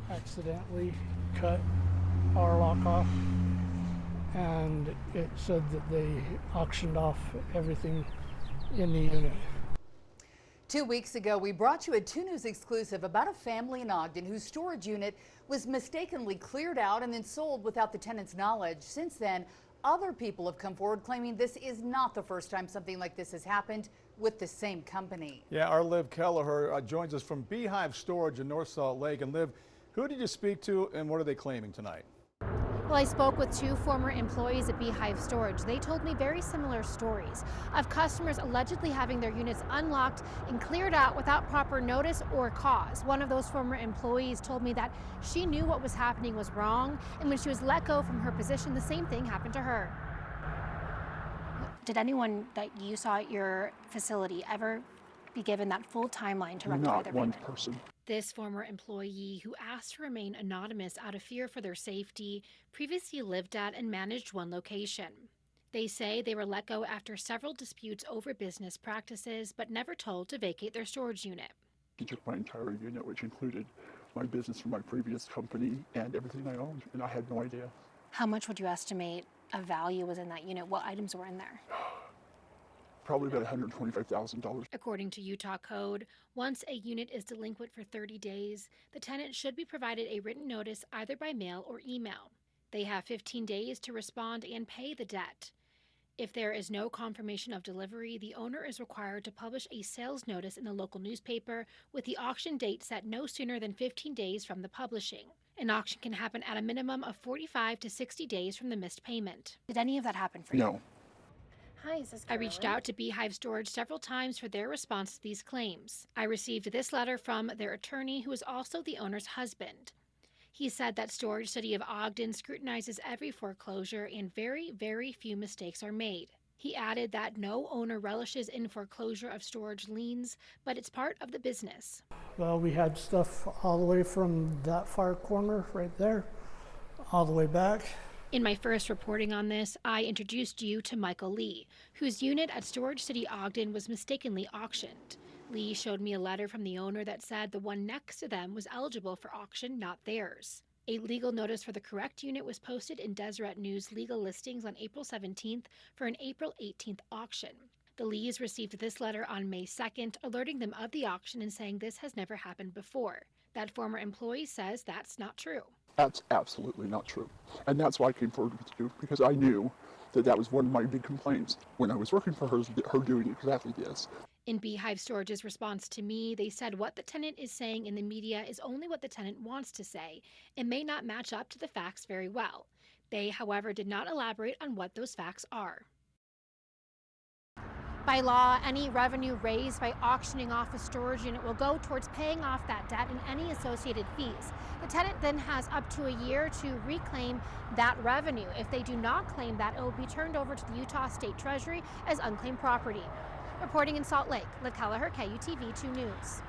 accidentally cut our lock off, and it said that they auctioned off everything in the unit. 2 weeks ago, we brought you a 2 News exclusive about a family in Ogden whose storage unit was mistakenly cleared out and then sold without the tenant's knowledge. Since then, other people have come forward claiming this is not the first time something like this has happened with the same company. Yeah, our Liv Kelleher joins us from Beehive Storage in North Salt Lake. And Liv, who did you speak to and what are they claiming tonight? Well, I spoke with 2 former employees at Beehive Storage. They told me very similar stories of customers allegedly having their units unlocked and cleared out without proper notice or cause. One of those former employees told me that she knew what was happening was wrong, and when she was let go from her position, the same thing happened to her. Did anyone that you saw at your facility ever be given that full timeline to rectify their payment? Not one person. This former employee, who asked to remain anonymous out of fear for their safety, previously lived at and managed one location. They say they were let go after several disputes over business practices, but never told to vacate their storage unit. He took my entire unit, which included my business from my previous company and everything I owned, and I had no idea. How much would you estimate a value was in that unit? What items were in there? Probably about $125,000. According to Utah code, once a unit is delinquent for 30 days, the tenant should be provided a written notice either by mail or email. They have 15 days to respond and pay the debt. If there is no confirmation of delivery, the owner is required to publish a sales notice in the local newspaper with the auction date set no sooner than 15 days from the publishing. An auction can happen at a minimum of 45 to 60 days from the missed payment. Did any of that happen for you? No. Hi, is this Carolyn? I reached out to Beehive Storage several times for their response to these claims. I received this letter from their attorney, who is also the owner's husband. He said that Storage City of Ogden scrutinizes every foreclosure and very, very few mistakes are made. He added that no owner relishes in foreclosure of storage liens, but it's part of the business. Well, we had stuff all the way from that far corner right there, all the way back. In my first reporting on this, I introduced you to Michael Lee, whose unit at Storage City Ogden was mistakenly auctioned. Lee showed me a letter from the owner that said the one next to them was eligible for auction, not theirs. A legal notice for the correct unit was posted in Deseret News legal listings on April 17th for an April 18th auction. The Lees received this letter on May 2nd, alerting them of the auction and saying this has never happened before. That former employee says that's not true. That's absolutely not true. And that's why I came forward with you, because I knew that that was one of my big complaints when I was working for her doing exactly this. In Beehive Storage's response to me, they said what the tenant is saying in the media is only what the tenant wants to say and may not match up to the facts very well. They, however, did not elaborate on what those facts are. By law, any revenue raised by auctioning off a storage unit will go towards paying off that debt and any associated fees. The tenant then has up to a year to reclaim that revenue. If they do not claim that, it will be turned over to the Utah State Treasury as unclaimed property. Reporting in Salt Lake, Liv Kelleher, KUTV 2 News.